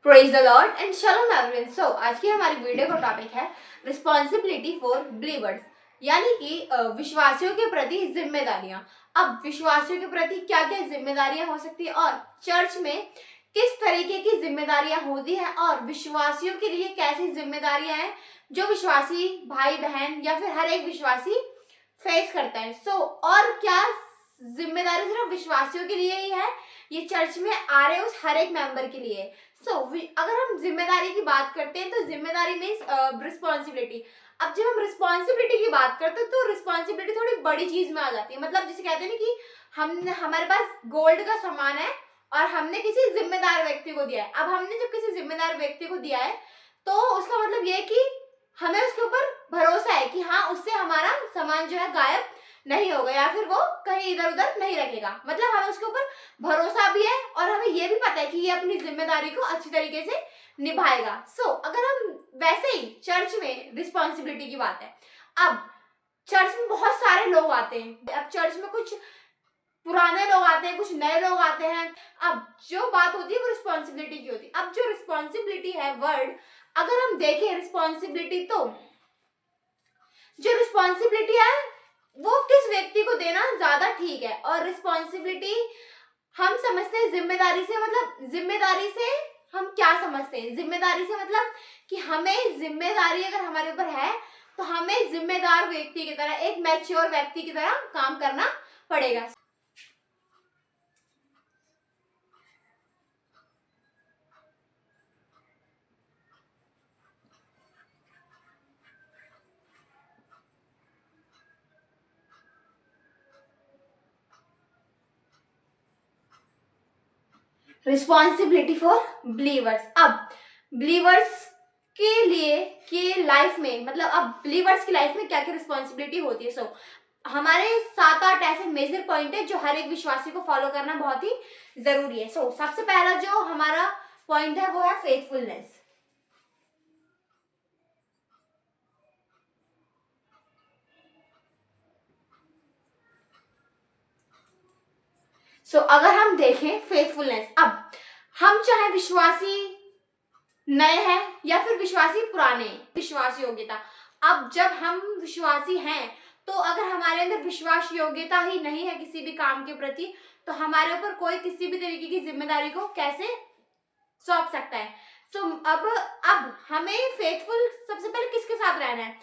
Praise the lord and shalom everyone. So आज की हमारी वीडियो का टॉपिक है रिस्पॉन्सिबिलिटी फॉर बिलीवर्स, यानी कि विश्वासियों के प्रति जिम्मेदारियां। अब विश्वासियों के प्रति क्या क्या जिम्मेदारियां हो सकती है और चर्च में किस तरीके की जिम्मेदारियां होती हैं और विश्वासियों के लिए कैसी जिम्मेदारियां हैं जो विश्वासी भाई बहन या फिर हर एक विश्वासी फेस करता है। और क्या जिम्मेदारी सिर्फ विश्वासियों के लिए ही है, ये चर्च में आ रहे उस हर एक मेंबर के लिए। अगर हम जिम्मेदारी की बात करते हैं तो जिम्मेदारी मीन्स रिस्पॉन्सिबिलिटी। अब जब हम रिस्पॉन्सिबिलिटी की बात करते हैं तो रिस्पॉन्सिबिलिटी थोड़ी बड़ी चीज में आ जाती है। मतलब जिसे कहते हैं ना कि हमारे पास गोल्ड का सामान है और हमने किसी जिम्मेदार व्यक्ति को दिया है। अब हमने जब किसी जिम्मेदार व्यक्ति को दिया है तो उसका मतलब ये है कि हमें उसके ऊपर भरोसा है कि हाँ, उससे हमारा सामान जो है गायब नहीं होगा या फिर वो कहीं इधर उधर नहीं रखेगा। मतलब हमें उसके ऊपर भरोसा भी है और हमें ये भी पता है कि ये अपनी जिम्मेदारी को अच्छी तरीके से निभाएगा। अगर हम वैसे ही चर्च में रिस्पॉन्सिबिलिटी की बात है, अब चर्च में बहुत सारे लोग आते हैं। अब चर्च में कुछ पुराने लोग आते हैं, कुछ नए लोग आते हैं। अब जो बात होती है वो रिस्पॉन्सिबिलिटी की होती है। अब जो रिस्पॉन्सिबिलिटी है वर्ड, अगर हम देखें रिस्पॉन्सिबिलिटी, तो जो रिस्पॉन्सिबिलिटी है वो किस व्यक्ति को देना ज्यादा ठीक है। और रिस्पॉन्सिबिलिटी हम समझते हैं जिम्मेदारी से, मतलब जिम्मेदारी से हम क्या समझते हैं? जिम्मेदारी से मतलब कि हमें जिम्मेदारी अगर हमारे ऊपर है तो हमें जिम्मेदार व्यक्ति की तरह, एक मैच्योर व्यक्ति की तरह काम करना पड़ेगा। Responsibility for believers. अब बिलीवर्स के लिए के लाइफ में, मतलब अब बिलीवर्स की लाइफ में क्या क्या रिस्पॉन्सिबिलिटी होती है। हमारे 7-8 ऐसे मेजर पॉइंट है जो हर एक विश्वासी को फॉलो करना बहुत ही जरूरी है। सबसे पहला जो हमारा पॉइंट है वो है फेथफुलनेस। अगर हम देखें फेथफुलनेस, अब हम चाहे विश्वासी नए हैं या फिर विश्वासी पुराने, विश्वास योग्यता। अब जब हम विश्वासी हैं तो अगर हमारे अंदर विश्वास योग्यता ही नहीं है किसी भी काम के प्रति, तो हमारे ऊपर कोई किसी भी तरीके की जिम्मेदारी को कैसे सौंप सकता है। अब हमें फेथफुल सबसे पहले किसके साथ रहना है?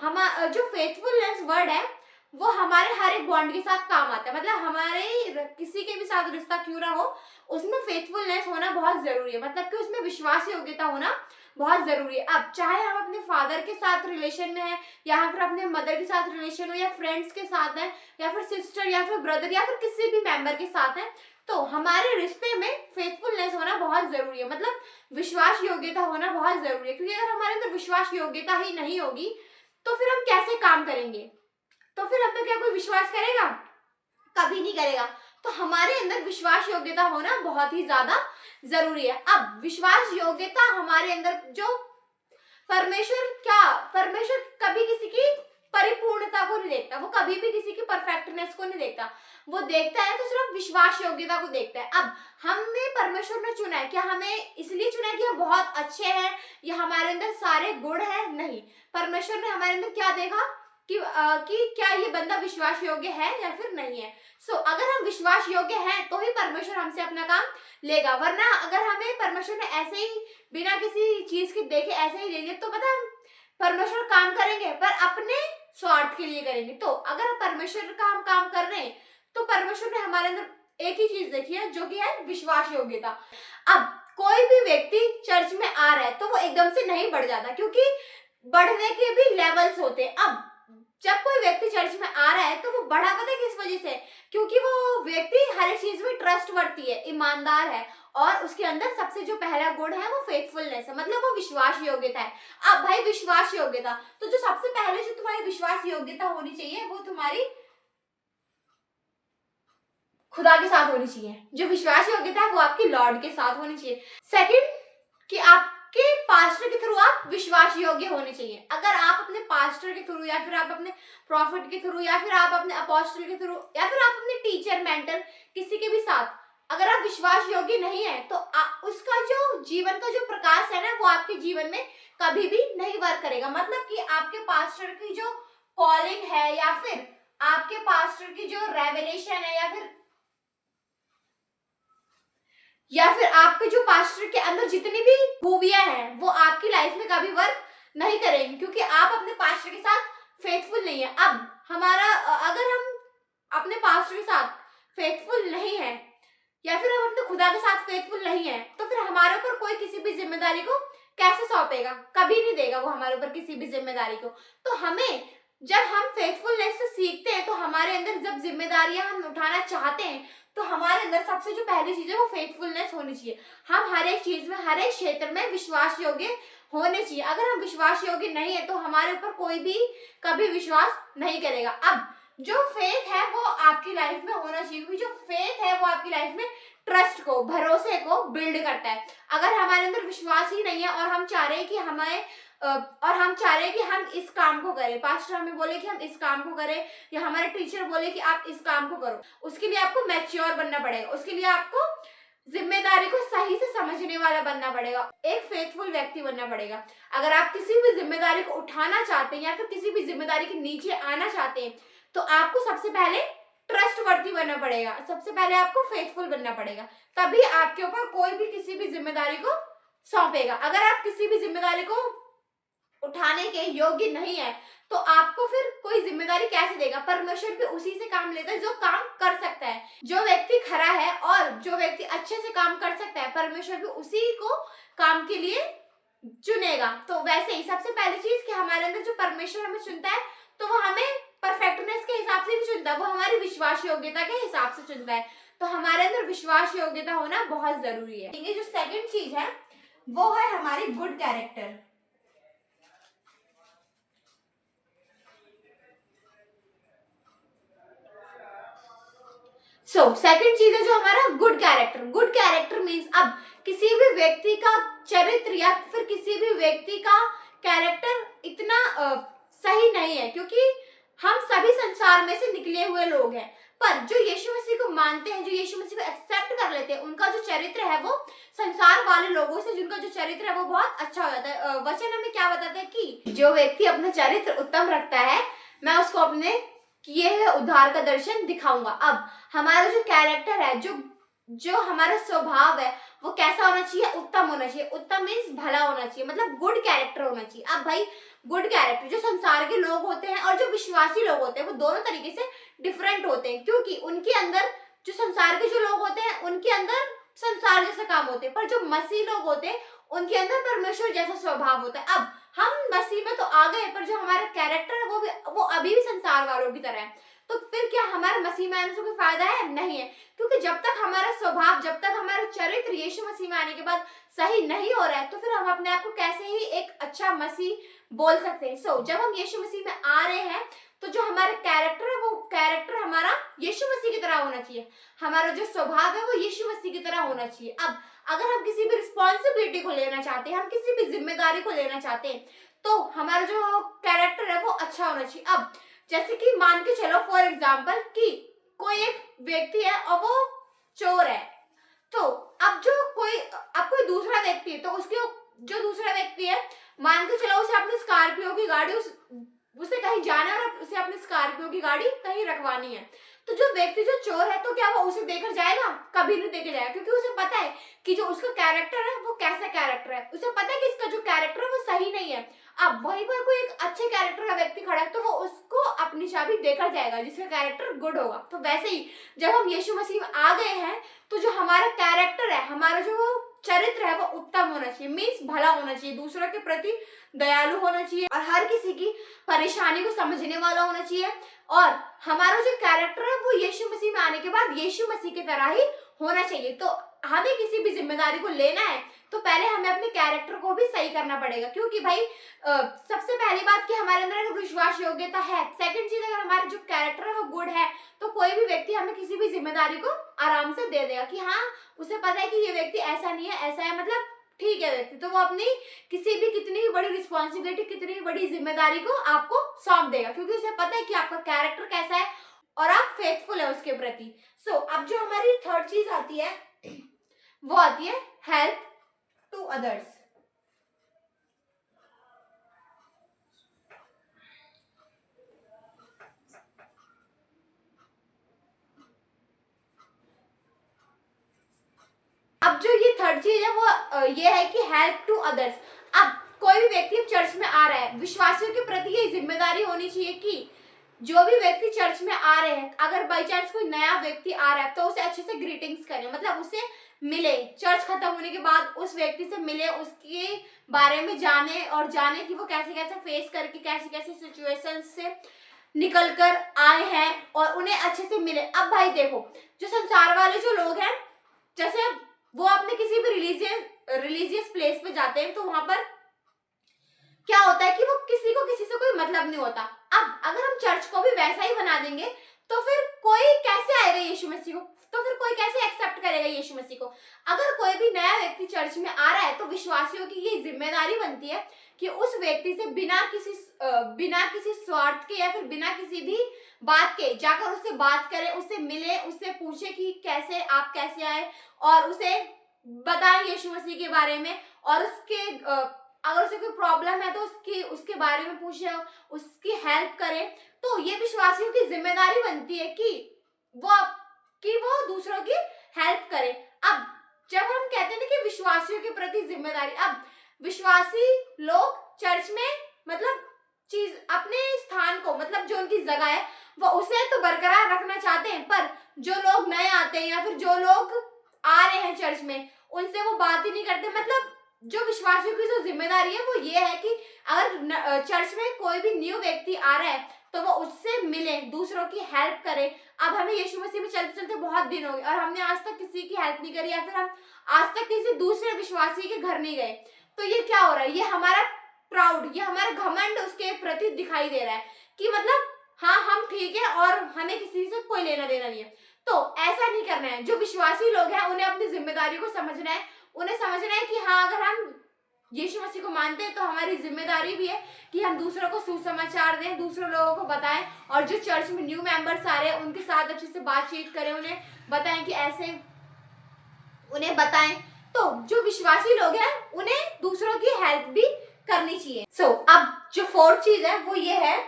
हम जो फेथफुलनेस वर्ड है वो हमारे हर एक बॉन्ड के साथ काम आता है। मतलब हमारे किसी के भी साथ रिश्ता क्यों ना हो, उसमें फेथफुलनेस होना बहुत जरूरी है। मतलब कि उसमें विश्वास योग्यता होना बहुत जरूरी है। अब चाहे हम अपने फादर के साथ रिलेशन में है या फिर अपने मदर के साथ रिलेशन हो या फ्रेंड्स के साथ है या फिर सिस्टर या फिर ब्रदर या फिर किसी भी मेंबर के साथ है, तो हमारे रिश्ते में फेथफुलनेस होना बहुत जरूरी है। मतलब विश्वास योग्यता होना बहुत जरूरी है, क्योंकि अगर हमारे अंदर विश्वास योग्यता ही नहीं होगी तो फिर हम कैसे काम करेंगे? तो फिर अब तो क्या कोई विश्वास करेगा? कभी नहीं करेगा। तो हमारे अंदर विश्वास योग्यता होना बहुत ही ज्यादा जरूरी है। अब विश्वास योग्यता हमारे अंदर जो परमेश्वर कभी किसी की परिपूर्णता को नहीं देखता, वो कभी भी किसी की परफेक्टनेस को नहीं देखता। वो देखता है तो सिर्फ विश्वास योग्यता को देखता है। अब हमें परमेश्वर ने चुना है, क्या हमें इसलिए चुना है कि हम बहुत अच्छे हैं या हमारे अंदर सारे गुण हैं? नहीं, परमेश्वर ने हमारे अंदर क्या देखा कि क्या ये बंदा विश्वास योग्य है या फिर नहीं है। अगर हम विश्वास योग्य हैं तो ही परमेश्वर हमसे अपना काम लेगा, वरना अगर हमें परमेश्वर ने ऐसे ही बिना किसी चीज के देखे ऐसे ही ले लिया तो पता है परमेश्वर काम करेंगे पर अपने स्वार्थ के लिए करेंगे। तो अगर परमेश्वर का हम काम कर रहे हैं तो परमेश्वर ने हमारे अंदर एक ही चीज देखी है जो कि है विश्वास योग्यता। अब कोई भी व्यक्ति चर्च में आ रहा है तो वो एकदम से नहीं बढ़ जाता, क्योंकि बढ़ने के भी लेवल्स होते हैं। अब जब कोई व्यक्ति चर्च में आ रहा है तो वो बढ़ा पता है किस वजह से? क्योंकि वो व्यक्ति हर एक चीज में ट्रस्टवर्दी है, ईमानदार है और उसके अंदर सबसे जो पहला गुण है वो फेथफुलनेस है, मतलब वो विश्वास योग्यता है। अब भाई विश्वास योग्यता, तो जो सबसे पहले जो तुम्हारी विश्वास योग्यता होनी चाहिए वो तुम्हारी खुदा के साथ होनी चाहिए। जो विश्वास योग्यता है वो आपकी लॉर्ड के साथ होनी चाहिए। सेकंड, कि आपके पास्टर के थ्रू आप विश्वास योग्य होने चाहिए। अगर आप अपने पास्टर के थ्रू या फिर आप अपने प्रॉफिट के थ्रू या फिर आप अपने अपोस्टल के थ्रू या फिर आप अपने टीचर मेंटर किसी के भी साथ अगर आप विश्वास योग्य नहीं है तो उसका जो जीवन का जो प्रकाश है ना वो आपके जीवन में कभी भी नहीं वर्क करेगा। मतलब कि आपके पास्टर की जो कॉलिंग है या फिर आपके पास्टर की जो रेवलेशन है या फिर आपके जो पास्टर के अंदर जितनी भी खूबियां हैं वो आपकी लाइफ में कभी वर्क नहीं करेंगी, क्योंकि आप अपने पास्टर के साथ फेथफुल नहीं है। अब हमारा अगर हम अपने पास्टर के साथ फेथफुल नहीं है या फिर हम अपने खुदा के साथ फेथफुल नहीं है तो फिर हमारे ऊपर कोई किसी भी जिम्मेदारी को कैसे सौंपेगा? कभी नहीं देगा वो हमारे ऊपर किसी भी जिम्मेदारी को। तो हमें जब हम फेथफुलनेस से सीखते हैं तो हमारे अंदर जब जिम्मेदारियां हम उठाना चाहते हैं तो हमारे अंदर सबसे जो पहली चीज है वो फेथफुलनेस होनी चाहिए। हम हर एक चीज में हर एक क्षेत्र में विश्वास योग्य होने चाहिए। अगर हम विश्वास योग्य नहीं है तो हमारे ऊपर कोई भी कभी विश्वास नहीं करेगा। अब जो फेथ है वो आपकी लाइफ में होना चाहिए, क्योंकि जो फेथ है वो आपकी लाइफ में ट्रस्ट को, भरोसे को बिल्ड करता है। अगर हमारे अंदर विश्वास ही नहीं है और हम चाह रहे हैं कि हम इस काम को करें, पास्टर हमें बोले कि हम इस काम को करें या हमारे टीचर बोले कि आप इस काम को करो, उसके लिए आपको मैच्योर बनना पड़ेगा, उसके लिए आपको जिम्मेदारी को सही से समझने वाला बनना पड़ेगा, एक फेथफुल व्यक्ति बनना पड़ेगा। अगर आप किसी भी जिम्मेदारी को उठाना चाहते हैं या फिर किसी भी जिम्मेदारी के नीचे आना चाहते हैं तो आपको सबसे पहले ट्रस्टवर्दी बनना पड़ेगा, सबसे पहले आपको फेथफुल बनना पड़ेगा, तभी आपके ऊपर कोई भी किसी भी जिम्मेदारी को सौंपेगा। अगर आप किसी भी जिम्मेदारी को उठाने के योग्य नहीं है तो आपको फिर कोई जिम्मेदारी कैसे देगा? परमेश्वर भी उसी से काम लेता है जो काम कर सकता है। जो व्यक्ति खरा है और जो व्यक्ति अच्छे से काम कर सकता है परमेश्वर भी उसी को काम के लिए चुनेगा। तो वैसे ही सबसे पहली चीज कि हमारे अंदर जो परमेश्वर हमें चुनता है तो वो हमें परफेक्टनेस के हिसाब से नहीं चुनता, वो हमारी विश्वास योग्यता के हिसाब से चुनता है। तो हमारे अंदर विश्वास योग्यता होना बहुत जरूरी है। ये जो सेकंड चीज है वो है हमारी गुड कैरेक्टर। सेकंड चीज है जो हमारा good character. Good character means अब किसी भी व्यक्ति का चरित्र या फिर किसी भी व्यक्ति का कैरेक्टर इतना सही नहीं है, क्योंकि हम सभी संसार में से निकले हुए लोग हैं, पर जो यीशु मसीह को मानते हैं, जो यीशु मसीह को एक्सेप्ट कर लेते हैं, उनका जो चरित्र है वो संसार वाले लोगों से जिनका जो चरित्र है वो बहुत अच्छा हो जाता है। वचन हमें क्या बताता है कि जो व्यक्ति अपना चरित्र उत्तम रखता है मैं उसको अपने किए हुए उद्धार का दर्शन दिखाऊंगा। अब हमारा जो कैरेक्टर है, जो हमारा स्वभाव है वो कैसा होना चाहिए? उत्तम होना चाहिए। उत्तम मीन्स भला होना चाहिए, मतलब गुड कैरेक्टर होना चाहिए। अब भाई गुड कैरेक्टर जो संसार के लोग होते हैं और जो विश्वासी लोग होते हैं वो दोनों तरीके से डिफरेंट होते हैं, क्योंकि उनके अंदर जो संसार के जो लोग होते हैं उनके अंदर संसार जैसे काम होते हैं, पर जो मसीह लोग होते हैं उनके अंदर परमेश्वर जैसा स्वभाव होता है। अब हम मसीह में तो आ गए पर जो हमारा कैरेक्टर है वो अभी भी संसार वालों की तरह है। तो फिर क्या हमारा मसीह में आने से कोई फायदा है? नहीं है, क्योंकि जब तक हमारा स्वभाव, जब तक हमारा चरित्र यीशु मसीह में आने के बाद सही नहीं हो रहा है तो फिर हम अपने आप को कैसे ही एक अच्छा मसीह बोल सकते हैं। जब हम यीशु मसीह में आ रहे हैं तो जो हमारा कैरेक्टर है वो कैरेक्टर हमारा यीशु मसीह की तरह होना चाहिए, हमारा जो स्वभाव है वो यीशु मसीह की तरह होना चाहिए। अब अगर हम किसी भी रिस्पॉन्सिबिलिटी को लेना चाहते हैं, हम किसी भी जिम्मेदारी को लेना चाहते हैं तो हमारा जो कैरेक्टर है वो अच्छा होना चाहिए। अब जैसे कि मान के चलो फॉर एग्जाम्पल कि कोई एक व्यक्ति है और वो चोर है, तो अब कोई दूसरा व्यक्ति है तो उसके जो दूसरा व्यक्ति है मान के चलो उसे अपनी स्कॉर्पियो की गाड़ी उसे कहीं जाना है और उसे अपनी स्कॉर्पियो की गाड़ी कहीं रखवानी है, तो जो व्यक्ति जो चोर है तो क्या वो उसे देकर जाएगा? कभी नहीं देकर जाएगा, क्योंकि उसे पता है कि जो उसका कैरेक्टर है वो कैसा कैरेक्टर है, उसे पता है कि इसका जो कैरेक्टर है वो सही नहीं है। अब वहीं पर कोई एक अच्छे कैरेक्टर का व्यक्ति खड़ा है तो वो उसको अपनी चाबी देकर जाएगा जिसका कैरेक्टर गुड होगा। तो वैसे ही जब हम यीशु मसीह में आ गए हैं तो जो हमारा कैरेक्टर है, हमारा जो चरित्र है वो उत्तम होना चाहिए, मीन्स भला होना चाहिए, दूसरों के प्रति दयालु होना चाहिए और हर किसी की परेशानी को समझने वाला होना चाहिए। और हमारा जो कैरेक्टर है वो यीशु मसीह में आने के बाद यीशु मसीह की तरह ही होना चाहिए। तो हमें किसी भी जिम्मेदारी को लेना है तो पहले हमें अपने कैरेक्टर को भी सही करना पड़ेगा, क्योंकि भाई सबसे पहली बात कि हमारे अंदर अगर विश्वास योग्यता है, सेकंड चीज अगर हमारा जो कैरेक्टर है वो गुड है तो कोई भी व्यक्ति हमें किसी भी जिम्मेदारी को आराम से दे देगा कि हाँ उसे पता है कि ये व्यक्ति ऐसा नहीं है, ऐसा है, मतलब ठीक है व्यक्ति, तो वो अपनी किसी भी कितनी भी बड़ी रिस्पॉन्सिबिलिटी, कितनी भी बड़ी जिम्मेदारी को आपको सौंप देगा, क्योंकि उसे पता है कि आपका कैरेक्टर कैसा है और आप फेथफुल है उसके प्रति। सो अब जो हमारी थर्ड चीज आती है वो आती है हेल्प टू अदर्स। अब जो ये थर्ड चीज है वो ये है कि हेल्प टू अदर्स। अब कोई भी व्यक्ति चर्च में आ रहा है, विश्वासियों के प्रति ये जिम्मेदारी होनी चाहिए कि जो भी व्यक्ति चर्च में आ रहे हैं, अगर बाई चांस कोई नया व्यक्ति आ रहा है तो उसे अच्छे से ग्रीटिंग्स करें, मतलब उसे मिले, चर्च खत्म होने के बाद उस व्यक्ति से मिले, उसके बारे में जाने और जाने कि वो कैसे कैसे फेस करके कैसे कैसे सिचुएशन से निकल कर आए हैं और उन्हें अच्छे से मिले। अब भाई देखो, जो संसार वाले जो लोग हैं, जैसे वो अपने किसी भी रिलीजियस प्लेस पे जाते हैं तो वहां पर क्या होता है कि वो किसी को किसी से कोई मतलब नहीं होता। अब अगर हम चर्च को भी वैसा ही बना देंगे तो फिर कोई कैसे आएगा यीशु मसीह को, तो फिर कोई कैसे एक्सेप्ट करेगा यीशु मसीह को। अगर कोई भी नया व्यक्ति चर्च में आ रहा है तो विश्वासियों की ये जिम्मेदारी बनती है कि उस व्यक्ति से बिना किसी स्वार्थ के या फिर बिना किसी भी बात के जाकर उससे बात करें, उससे मिले, उससे पूछे कि कैसे आप कैसे आए, और उसे बताएं यीशु मसीह के बारे में, और उसके अगर उसे कोई प्रॉब्लम है तो उसके बारे में पूछे, उसकी हेल्प करें। तो ये विश्वासियों की जिम्मेदारी बनती है कि वो दूसरों की हेल्प करे। अब जब हम कहते हैं कि विश्वासियों के प्रति जिम्मेदारी, अब विश्वासी लोग चर्च में मतलब चीज अपने स्थान को, मतलब जो उनकी जगह है वो उसे तो बरकरार रखना चाहते हैं, पर जो लोग नए आते हैं या फिर जो लोग आ रहे हैं चर्च में उनसे वो बात ही नहीं करते। मतलब जो विश्वासियों की जो जिम्मेदारी है वो ये है कि अगर चर्च में कोई भी न्यू व्यक्ति आ रहा है तो वो उससे मिले, दूसरों की हेल्प करे। अब हमें यीशु मसीह में चलते चलते बहुत दिन हो गए और हमने आज तक किसी की हेल्प नहीं करी, या फिर हम आज तक किसी दूसरे विश्वासी के घर नहीं गए, तो ये क्या हो रहा है, ये हमारा प्राउड, ये हमारा घमंड उसके प्रति दिखाई दे रहा है कि मतलब हाँ हम ठीक है और हमें किसी से कोई लेना देना नहीं है। तो ऐसा नहीं करना है। जो विश्वासी लोग हैं उन्हें अपनी जिम्मेदारी को समझना है, उन्हें समझना है कि हाँ अगर हम यीशु मसीह को मानते हैं तो हमारी जिम्मेदारी भी है कि हम दूसरों को सुसमाचार दें, दूसरों लोगों को बताएं, और जो चर्च में न्यू मेंबर्स आ रहे हैं उनके साथ अच्छे से बातचीत करें, उन्हें बताएं कि ऐसे उन्हें बताएं। तो जो विश्वासी लोग हैं उन्हें दूसरों की हेल्प भी करनी चाहिए। अब जो फोर्थ चीज है वो ये है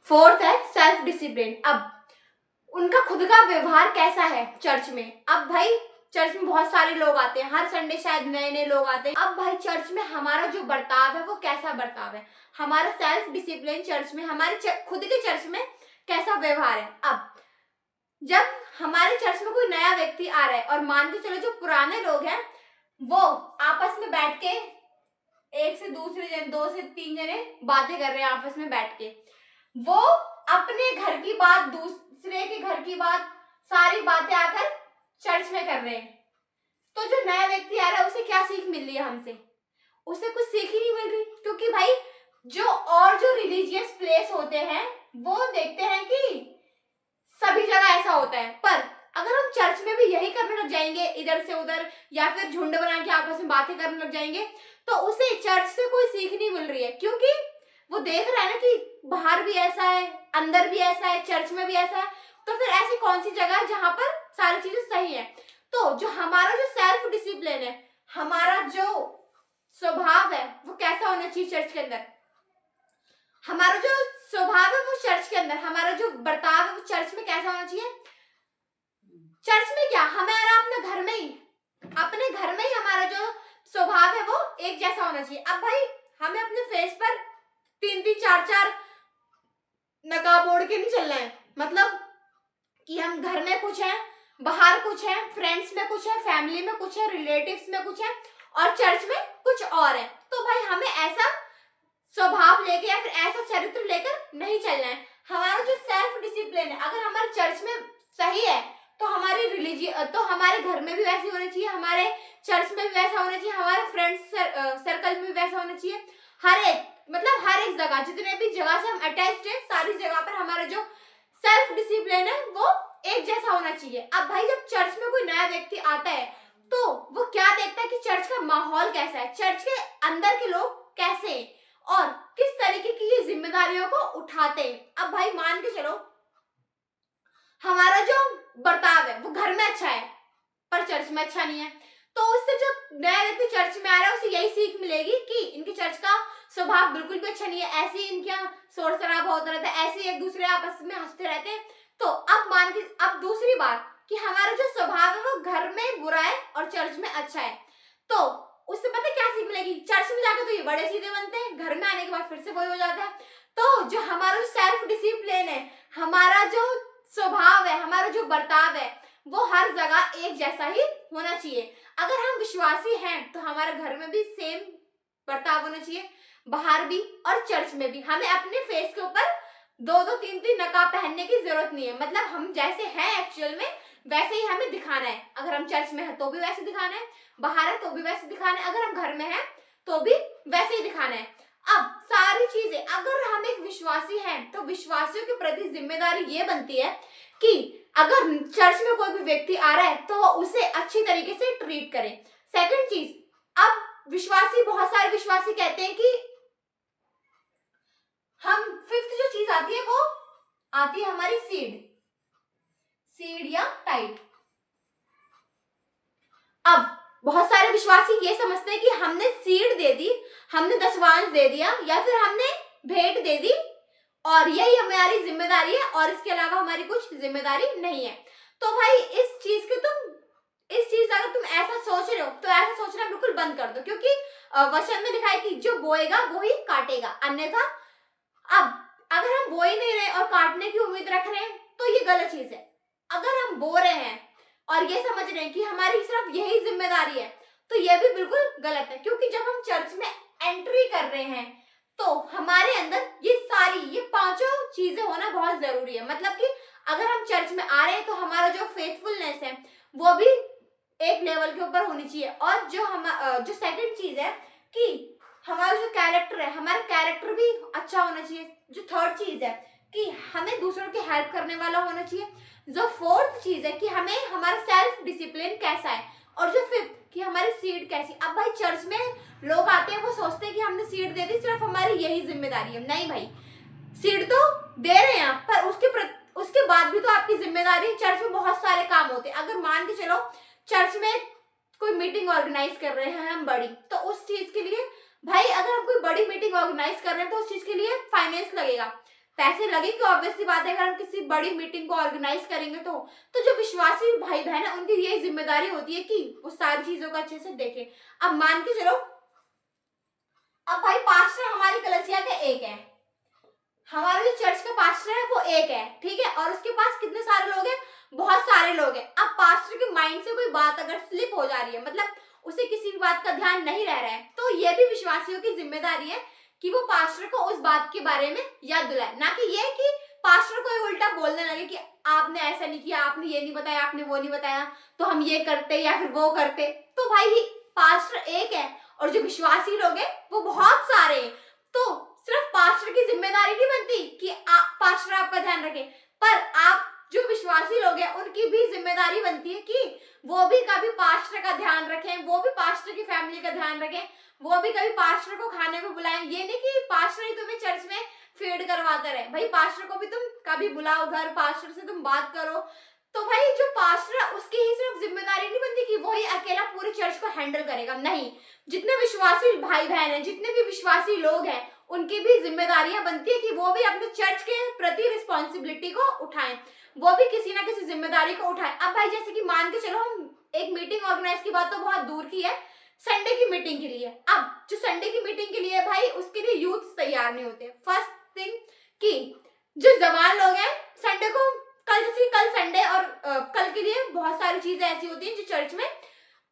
फोर्थ है सेल्फ डिसिप्लिन। अब उनका खुद का व्यवहार कैसा है चर्च में। अब भाई चर्च में बहुत सारे लोग आते हैं, हर संडे शायद नए नए लोग आते हैं। अब भाई चर्च में हमारा जो बर्ताव है वो कैसा बर्ताव है, हमारा सेल्फ डिसिप्लिन चर्च में, हमारे खुद के चर्च में कैसा व्यवहार है। अब जब हमारे चर्च में कोई नया व्यक्ति आ रहा है और मान के चलो जो पुराने लोग हैं वो आपस में बैठ के एक से दूसरे जन, दो से तीन जने बातें कर रहे हैं आपस में बैठ के, वो अपने घर की बात, दूसरे के घर की बात, सारी बातें आकर चर्च में कर रहे हैं। तो जो नया व्यक्ति आ रहा है उसे क्या सीख मिल रही है हमसे, उसे कुछ सीख ही नहीं मिल रही। क्योंकि भाई जो रिलीजियस प्लेस होते हैं वो देखते हैं कि सभी जगह ऐसा होता है, पर अगर हम चर्च में भी यही करने लग जाएंगे, इधर से उधर या फिर झुंड बना के आपस में बातें करने लग जाएंगे, तो उसे चर्च से कोई सीख नहीं मिल रही है। क्योंकि वो देख रहा है ना कि बाहर भी ऐसा है, अंदर भी ऐसा है, चर्च में भी ऐसा है, तो फिर ऐसी कौन सी जगह है जहां पर सारी चीजें सही है। तो जो हमारा जो सेल्फ डिसिप्लिन है, हमारा जो स्वभाव है वो कैसा होना चाहिए चर्च के अंदर, हमारा जो स्वभाव है वो चर्च के अंदर, हमारा जो बर्ताव है वो चर्च में कैसा होना चाहिए। चर्च में क्या, हमारा अपने घर में ही हमारा जो स्वभाव है वो एक जैसा होना चाहिए। अब भाई हमें अपने फेस पर 3-3 4-4 नकाब ओढ़ के नहीं चलना है, मतलब कि हम घर में कुछ है, बाहर कुछ है, फ्रेंड्स में कुछ है, फैमिली में कुछ है, रिलेटिव्स में कुछ है और चर्च में कुछ और है। तो भाई हमें ऐसा स्वभाव लेके या फिर ऐसा चरित्र लेकर नहीं चलना है। हमारा जो सेल्फ डिसिप्लिन है अगर हमारे चर्च में सही है तो हमारे घर में भी वैसे होना चाहिए, हमारे चर्च में भी वैसा होना चाहिए, हमारे फ्रेंड्स सर्कल में भी वैसा होना चाहिए। हर एक जगह, जितने भी जगह से हम अटैच्ड है, सारी जगह पर हमारा जो सेल्फ डिसिप्लिन है वो एक जैसा होना चाहिए। अब भाई जब चर्च में कोई नया व्यक्ति आता है तो वो क्या देखता है कि चर्च का माहौल कैसा है, चर्च के अंदर के लोग कैसे हैं और किस तरीके की ये जिम्मेदारियों को उठाते हैं। अब भाई मान के चलो हमारा जो बर्ताव है वो घर में अच्छा है पर चर्च में अच्छा नहीं है, तो उससे जो नया व्यक्ति चर्च में आ रहा है उसे यही सीख मिलेगी कि इनके चर्च का स्वभाव बिल्कुल भी अच्छा नहीं है, ऐसे ही इनके यहाँ शोर शराबा होता रहता है, ऐसे ही एक दूसरे आपस में हंसते रहते हैं। तो अब दूसरी बात कि हमारा जो स्वभाव है वो घर में बुरा है और चर्च में अच्छा है, तो उससे पता है क्या सीख मिलेगी, चर्च में जाकर तो ये बड़े सीधे बनते हैं, घर में आने के बाद फिर से वही हो जाता है। तो जो हमारा सेल्फ डिसिप्लिन है, हमारा जो स्वभाव है, हमारा जो बर्ताव है वो हर जगह एक जैसा ही होना चाहिए। अगर हम विश्वासी हैं तो हमारे घर में भी सेम बर्ताव होना चाहिए, बाहर भी और चर्च में भी। हमें अपने फेस के ऊपर दो दो तीन तीन नकाब पहनने की जरूरत नहीं है, मतलब हम जैसे हैं एक्चुअल में वैसे ही हमें दिखाना है। अगर हम चर्च में हैं तो भी वैसे दिखाना है, बाहर है तो भी वैसे दिखाना है, अगर हम घर में हैं तो भी वैसे ही दिखाना है। अब सारी चीजें, अगर हम एक विश्वासी हैं तो विश्वासियों के प्रति जिम्मेदारी ये बनती है कि अगर चर्च में कोई भी व्यक्ति आ रहा है तो वो उसे अच्छी तरीके से ट्रीट करें। सेकंड चीज, अब बहुत सारे विश्वासी कहते हैं कि हम फिफ्थ जो चीज आती है वो आती है हमारी सीड या टाइट। अब बहुत सारे विश्वासी ये समझते हैं कि हमने सीड दे दी, हमने दशवांश दे दिया या फिर हमने भेंट दे दी और यही हमारी जिम्मेदारी है और इसके अलावा हमारी कुछ जिम्मेदारी नहीं है। तो भाई इस चीज अगर तुम ऐसा सोच रहे हो तो ऐसा सोचना बिल्कुल बंद कर दो, क्योंकि वचन में लिखा है कि जो बोएगा वो ही काटेगा, अन्यथा अब अगर हम बो ही नहीं रहे और काटने की उम्मीद रख रहे हैं तो ये गलत चीज है। अगर हम बो रहे हैं और ये समझ रहे हैं कि हमारी सिर्फ यही जिम्मेदारी है तो ये भी बिल्कुल गलत है, क्योंकि जब हम चर्च में एंट्री कर रहे हैं तो हमारे अंदर ये पांचों चीजें होना बहुत जरूरी है। मतलब कि अगर हम चर्च में आ रहे हैं तो हमारा जो फेथफुलनेस है वो भी एक लेवल के ऊपर होनी चाहिए, और जो सेकंड चीज है कि हमारा जो कैरेक्टर है, हमारा कैरेक्टर भी अच्छा होना चाहिए। जो थर्ड चीज है कि हमें दूसरों की हेल्प करने वाला होना चाहिए। जो फोर्थ चीज है कि हमें हमारा सेल्फ डिसिप्लिन कैसा है, और जो फिफ्थ कि हमारी सीट कैसी। अब भाई चर्च में लोग आते हैं वो सोचते हैं कि हमने सीट दे दी सिर्फ हमारी यही जिम्मेदारी है। नहीं भाई, सीट तो दे रहे हैं आप, पर उसके बाद भी तो आपकी जिम्मेदारी। चर्च में बहुत सारे काम होते हैं। अगर मान के चलो चर्च में कोई मीटिंग ऑर्गेनाइज कर रहे हैं हम बड़ी, तो उस चीज के लिए भाई अगर हम कोई बड़ी मीटिंग ऑर्गेनाइज कर रहे हैं तो उस चीज के लिए फाइनेंस लगेगा, पैसे लगेंगे, ऑब्वियस सी बात है। अगर हम किसी बड़ी मीटिंग को ऑर्गेनाइज करेंगे तो जो विश्वासी भाई बहन है उनकी यही जिम्मेदारी होती है कि वो सारी चीजों को अच्छे से देखें। अब मान के चलो अब भाई पास्टर हमारी कलीसिया के एक है, हमारा जो चर्च का पास्टर है वो एक है, ठीक है, और उसके पास कितने सारे लोग हैं, बहुत सारे लोग हैं। अब पास्टर के माइंड से कोई बात अगर स्लिप हो जा रही है, मतलब उसे किसी भी बात का ध्यान नहीं रह रहा है, तो ये भी विश्वासियों की जिम्मेदारी है कि वो पास्टर को उस बात के बारे में याद दिलाए। ना कि ये कि पास्टर को उल्टा बोलने लगे कि आपने ऐसा नहीं किया, आपने ये नहीं बताया, आपने वो नहीं बताया, तो हम ये करते या फिर वो करते। तो भाई पास्टर एक है और जो विश्वासी लोग हैं वो बहुत सारे हैं। तो सिर्फ पास्टर की जिम्मेदारी नहीं बनती कि पास्टर आपका ध्यान रखे, पर आप जो विश्वासी लोग हैं उनकी भी जिम्मेदारी बनती है कि वो भी कभी पास्टर का ध्यान रखें, वो भी पास्टर की फैमिली का ध्यान रखें, वो भी कभी पास्टर को खाने को बुलाएं। ये नहीं कि पास्टर ही तुम्हें चर्च में फीड करवाता रहे, भाई पास्टर को भी तुम कभी बुलाओ घर, पास्टर से तुम बात करो। तो भाई जो पास्टर है उसकी ही सिर्फ जिम्मेदारी नहीं बनती कि वो ही अकेला पूरे चर्च को हैंडल करेगा, नहीं, जितने विश्वासी भाई बहन हैं, जितने भी विश्वासी लोग हैं, उनकी भी जिम्मेदारियां बनती है कि वो भी अपने चर्च के प्रति रिस्पॉन्सिबिलिटी को उठाएं, वो भी किसी ना किसी जिम्मेदारी को उठाएं। अब भाई जैसे कि मान के चलो हम एक मीटिंग ऑर्गेनाइज की बात तो बहुत दूर की है, संडे की मीटिंग के लिए, अब जो संडे की मीटिंग के लिए भाई उसके लिए यूथ तैयार नहीं होते। फर्स्ट थिंग कि जो जवान लोग हैं संडे को, कल संडे और कल के लिए बहुत सारी चीजें ऐसी होती हैं जो चर्च में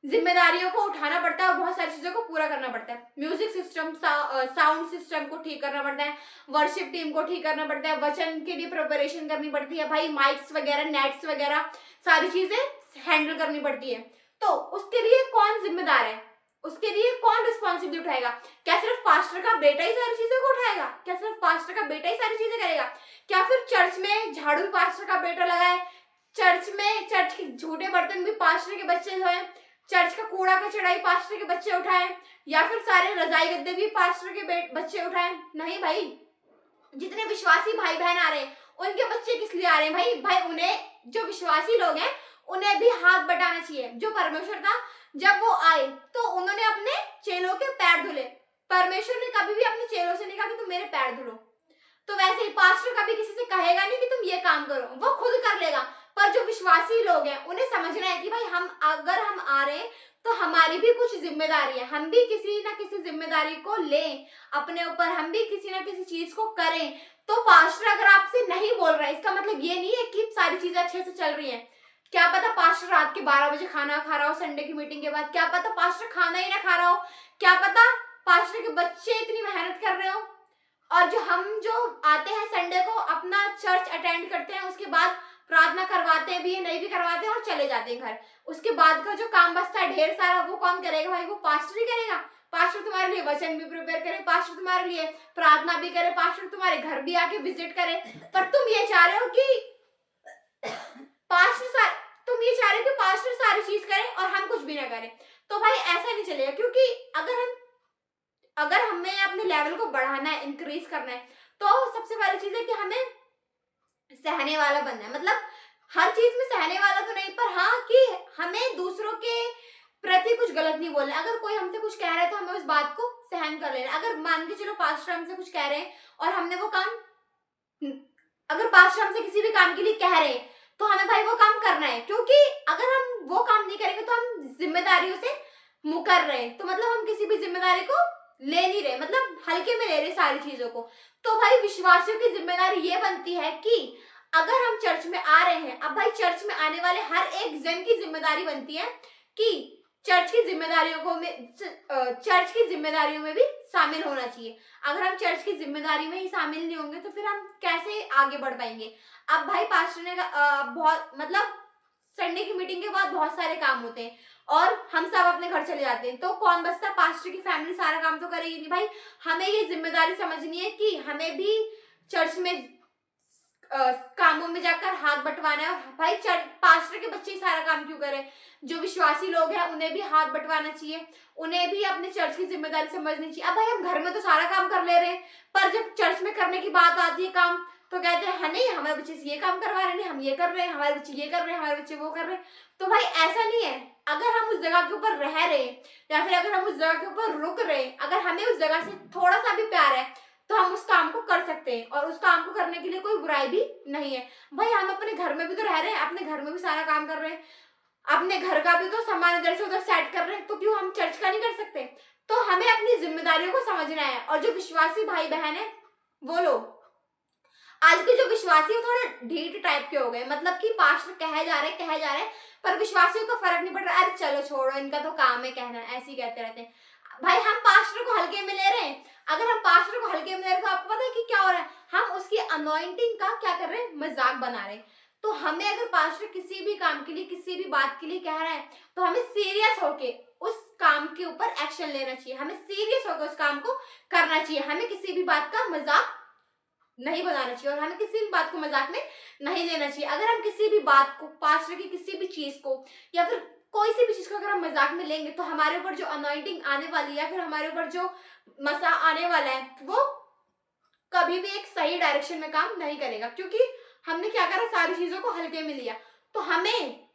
जिम्मेदारियों को उठाना पड़ता है और बहुत सारी चीजों को पूरा करना पड़ता है। म्यूजिक सिस्टम, साउंड सिस्टम को ठीक करना पड़ता है, वर्शिप टीम को ठीक करना पड़ता है, वचन के लिए प्रिपरेशन करनी पड़ती है, भाई माइक्स वगैरह, नेट्स वगैरह सारी चीजें हैंडल करनी पड़ती है। तो उसके लिए कौन जिम्मेदार है, उसके लिए कौन रिस्पॉन्सिबिलिटी उठाएगा? क्या सिर्फ पास्टर का बेटा ही सारी चीजों को उठाएगा? क्या सिर्फ पास्टर का बेटा ही सारी चीजें करेगा? क्या फिर चर्च में झाड़ू पास्टर का बेटा लगाए, चर्च के झूठे बर्तन भी पास्टर के बच्चे धोए, चर्च का कूड़ा कचड़ा ही पास्टर के बच्चे उठाए, या फिर सारे रजाई गद्दे भी पास्टर के बच्चे उठाए? नहीं भाई, जितने विश्वासी भाई बहन आ रहे हैं उनके बच्चे किस लिए आ रहे हैं भाई? भाई उन्हें, जो विश्वासी लोग हैं उन्हें भी हाथ बटाना चाहिए। जो परमेश्वर था जब वो आए तो उन्होंने अपने चेलों के पैर धुले। परमेश्वर ने कभी भी अपने चेलों से नहीं कहा कि तुम मेरे पैर धुलो। तो वैसे ही पास्टर कभी किसी से कहेगा नहीं कि तुम ये काम करो, वो खुद कर लेगा। पर जो विश्वासी लोग हैं उन्हें समझना है कि भाई अगर हम आ रहे हैं तो हमारी भी कुछ जिम्मेदारी है, हम भी किसी ना किसी जिम्मेदारी को लें अपने ऊपर, हम भी किसी ना किसी चीज को करें। तो पास्टर अगर आपसे नहीं बोल रहा है इसका मतलब ये नहीं है कि सारी चीजें अच्छे से चल रही हैं। क्या पता पास्टर रात के 12 बजे खाना खा रहा हो संडे की मीटिंग के बाद, क्या पता पास्टर खाना ही ना खा रहा हो, क्या पता पास्टर के बच्चे इतनी मेहनत कर रहे हो। और जो आते हैं संडे को अपना चर्च अटेंड करते हैं, उसके बाद प्रार्थना करवाते भी है, नहीं भी करवाते हैं और चले जाते हैं घर। उसके बाद का जो काम बचता है ढेर सारा, वो कौन करेगा भाई? वो पास्टर ही करेगा। पास्टर तुम्हारे लिए वचन भी प्रिपेयर करे, पास्टर तुम्हारे लिए प्रार्थना भी करे, पास्टर तुम्हारे घर भी आके विजिट करे। पर तुम ये चाह रहे हो कि पास्टर सारी चीज करे और हम कुछ भी ना करें। तो भाई ऐसा नहीं चलेगा, क्योंकि अगर हमें अपने लेवल को बढ़ाना है, इंक्रीज करना है, तो सबसे पहली चीज है कि हमें सहने वाला बनना है। मतलब हर चीज में सहने वाला तो नहीं, पर हाँ कि हमें दूसरों के प्रति कुछ गलत नहीं बोलना। अगर कोई हमसे कुछ कह रहा है तो हमें उस बात को सहन कर लेना। अगर मान के चलो पास्टर हमसे कुछ कह रहे हैं और हमने वो काम, अगर पास्टर हमसे किसी भी काम के लिए कह रहे हैं तो हमें भाई वो काम करना है, क्योंकि अगर हम वो काम नहीं करेंगे तो हम जिम्मेदारियों से मुकर रहे हैं। तो मतलब हम किसी भी जिम्मेदारी को ले नहीं रहे, मतलब हल्के में ले रहे सारी चीजों को। तो भाई विश्वासियों की जिम्मेदारी ये बनती है कि अगर हम चर्च में आ रहे हैं, अब भाई चर्च में आने वाले हर एक जन की जिम्मेदारी बनती है कि चर्च की जिम्मेदारियों में भी शामिल होना चाहिए। अगर हम चर्च की जिम्मेदारी में ही शामिल नहीं होंगे तो फिर हम कैसे आगे बढ़ पाएंगे? अब भाई पास्टर ने बहुत, मतलब संडे की मीटिंग के बाद बहुत सारे काम होते हैं और हम सब अपने घर चले जाते हैं, तो कौन बचता? पास्टर की फैमिली सारा काम तो करेगी नहीं। भाई हमें ये जिम्मेदारी समझनी है कि हमें भी चर्च में कामों में जाकर हाथ बंटवाना है। भाई पास्टर के बच्चे ही सारा काम क्यों करें? जो विश्वासी लोग हैं उन्हें भी हाथ बंटवाना चाहिए, उन्हें भी अपने चर्च की जिम्मेदारी समझनी चाहिए। अब भाई हम घर में तो सारा काम कर ले रहे हैं, पर जब चर्च में करने की बात आती है काम, तो कहते हैं हाँ नहीं हमारे बच्चे से ये काम करवा रहे हैं, हम ये कर रहे हैं, हमारे बच्चे ये कर रहे हैं, हमारे बच्चे वो कर रहे हैं। तो भाई ऐसा नहीं है। अगर हम उस जगह के ऊपर रह रहे हैं या फिर अगर हम उस जगह के ऊपर रुक रहे हैं, अगर हमें उस जगह से थोड़ा सा भी प्यार है तो हम उस काम को कर सकते हैं, और उस काम को करने के लिए कोई बुराई भी नहीं है। भाई हम अपने घर में भी तो रह रहे हैं, अपने घर में भी सारा काम कर रहे हैं, अपने घर का भी तो सामान इधर से उधर सेट कर रहे हैं, तो क्यों हम चर्च का नहीं कर सकते? तो हमें अपनी जिम्मेदारियों को समझना है। और जो विश्वासी भाई बहन है वो लोग, आज के जो विश्वासी है थोड़े ढीठ टाइप के हो गए, मतलब कि पास्टर कहे जा रहे पर विश्वासियों को फर्क नहीं पड़ रहा। अरे चलो छोड़ो, इनका तो काम है कहना, ऐसे ही कहते रहते हैं। भाई हम पास्टर को हल्के में ले रहे हैं। अगर हम पास्टर को हल्के में ले रहे हैं तो आपको पता है कि क्या हो रहा है? हम उसकी अनॉइंटिंग का क्या कर रहे हैं? मजाक बना रहे हैं। तो हमें अगर पास्टर किसी भी काम के लिए, किसी भी बात के लिए कह रहा है, तो हमें सीरियस होके उस काम के ऊपर एक्शन लेना चाहिए, हमें सीरियस होकर उस काम को करना चाहिए। हमें किसी भी बात का मजाक नहीं बनाना चाहिए और हमें किसी भी बात को मजाक में नहीं लेना चाहिए। अगर हम किसी भी बात को, पास्टर की किसी भी चीज को या फिर कोई सी भी चीज को अगर हम मजाक में लेंगे तो हमारे ऊपर जो अनॉइंटिंग आने वाली है या फिर हमारे ऊपर जो मसा आने वाला है वो कभी भी एक सही डायरेक्शन में काम नहीं करेगा, क्योंकि हमने क्या करा? सारी चीजों को हल्के में लिया। तो हमें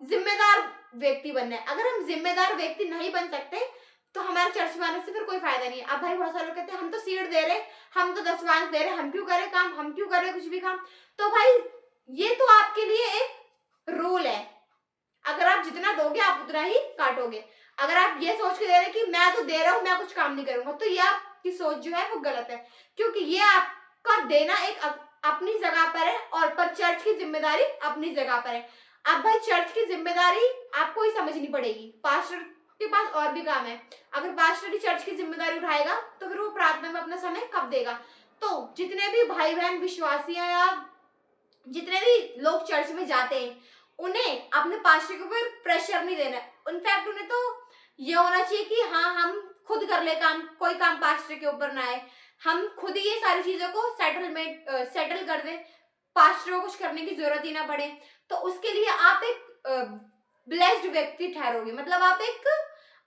जिम्मेदार व्यक्ति बनना है। अगर हम जिम्मेदार व्यक्ति नहीं बन सकते तो हमारे चर्च में आने से फिर कोई फायदा नहीं है। अब भाई बहुत सारे लोग कहते हैं हम तो सीट दे रहे, हम तो 10 दे रहे, हम क्यों करें काम, हम क्यों करें कुछ भी काम? तो भाई ये तो आपके लिए एक रूल है, अगर आप जितना दोगे आप उतना ही काटोगे। अगर आप ये सोच के दे रहे कि मैं तो दे रहा हूं, मैं कुछ काम नहीं करूंगा, तो ये आपकी सोच जो है वो गलत है, क्योंकि ये आपका देना एक अपनी जगह पर है और पर चर्च की जिम्मेदारी अपनी जगह पर है। अब भाई चर्च की जिम्मेदारी आपको ही समझनी पड़ेगी। पास्टर के पास और भी काम है। अगर पास्टर ही चर्च की जिम्मेदारी उठाएगा तो फिर वो प्रार्थना में अपना समय कब देगा? तो जितने भी भाई बहन विश्वासी हैं या जितने भी लोग चर्च में जाते हैं, उन्हें अपने पास्टर के ऊपर प्रेशर नहीं देना। इनफैक्ट उन्हें तो ये होना चाहिए कि हाँ हम खुद कर ले काम, कोई काम पास्टर के ऊपर ना आए, हम खुद ही ये सारी चीजों को सेटल कर दें। पास्टरों को कुछ करने की जरूरत ही ना पड़े, तो उसके लिए आप एक ब्लेस्ड व्यक्ति ठहरोगे, मतलब आप एक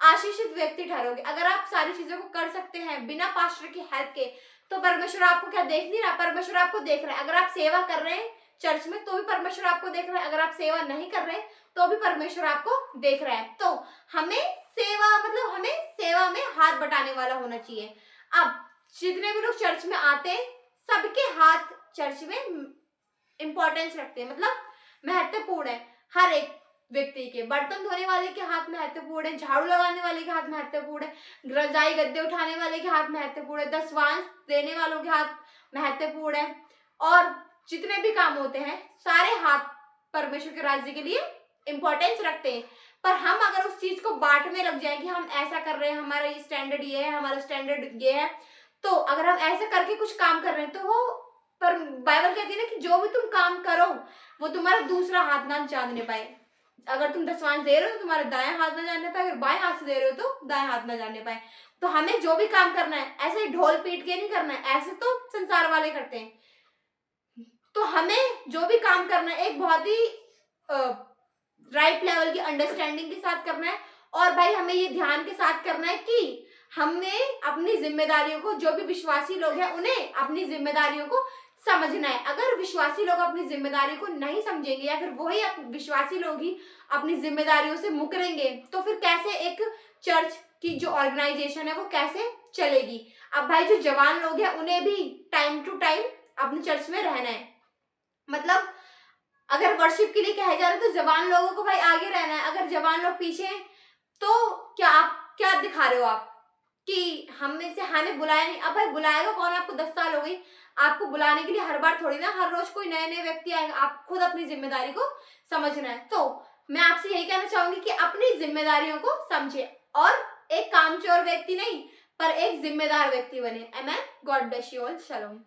आशीषित व्यक्ति ठहरोगे। अगर आप सारी चीजों को कर सकते हैं बिना पास्टर की हेल्प के, तो परमेश्वर आपको क्या देख नहीं रहा? परमेश्वर आपको देख रहा है। अगर आप सेवा कर रहे हैं चर्च में तो भी परमेश्वर आपको देख रहा है, अगर आप सेवा नहीं कर रहे हैं तो भी परमेश्वर आपको देख रहा है। तो हमें सेवा, मतलब हमें सेवा में हाथ बटाने वाला होना चाहिए। अब जितने भी लोग चर्च में आते हैं सबके हाथ चर्च में इंपॉर्टेंस रखते हैं, मतलब महत्वपूर्ण है। हर एक व्यक्ति के, बर्तन धोने वाले के हाथ महत्वपूर्ण है, झाड़ू लगाने वाले के हाथ महत्वपूर्ण है, रजाई गद्दे उठाने वाले के हाथ महत्वपूर्ण है, दशवांश देने वालों के हाथ महत्वपूर्ण है, और जितने भी काम होते हैं सारे हाथ परमेश्वर के राज्य के लिए इंपॉर्टेंस रखते हैं। पर हम अगर उस चीज को बांटने लग जाए कि हम ऐसा कर रहे हैं, हमारा ये स्टैंडर्ड ये है, हमारा स्टैंडर्ड ये है, तो अगर हम ऐसा करके कुछ काम कर रहे हैं तो वो, पर बाइबल कहती है ना कि जो भी तुम काम करो वो तुम्हारा दूसरा हाथ ना जानने पाए। अगर तुम दशवांश दे रहे हो तो तुम्हारा दायां हाथ ना जानने पाए, अगर बाएं हाथ से दे रहे हो तो दाएं हाथ ना जानने पाए। तो हमें जो भी काम करना है ऐसे ढोल पीट के नहीं करना है, ऐसे तो संसार वाले करते हैं। तो हमें जो भी काम करना है एक बहुत ही राइट लेवल की अंडरस्टैंडिंग के साथ करना है। और भाई हमें ये ध्यान के साथ करना है कि हमें अपनी जिम्मेदारियों को, जो भी विश्वासी लोग हैं उन्हें अपनी जिम्मेदारियों को समझना है। अगर विश्वासी लोग अपनी जिम्मेदारी को नहीं समझेंगे या फिर वही विश्वासी लोग ही अपनी जिम्मेदारियों से मुकरेंगे तो फिर कैसे एक चर्च की जो ऑर्गेनाइजेशन है वो कैसे चलेगी। अब भाई जो जवान लोग हैं उन्हें भी टाइम टू टाइम अपने चर्च में रहना है, मतलब अगर वर्शिप के लिए कहे जा रहे हैं तो जवान लोगों को भाई आगे रहना है। अगर जवान लोग पीछे हैं तो क्या दिखा रहे हो आप कि हमें से हमें बुलाया नहीं। अब भाई बुलाएगा कौन? आपको 10 साल हो गई, आपको बुलाने के लिए हर बार थोड़ी ना, हर रोज कोई नए नए व्यक्ति आएगा। आप खुद अपनी जिम्मेदारी को समझना है। तो मैं आपसे यही कहना चाहूंगी कि अपनी जिम्मेदारियों को समझे और एक कामचोर व्यक्ति नहीं पर एक जिम्मेदार व्यक्ति बने। Amen. God bless you all. शलोम।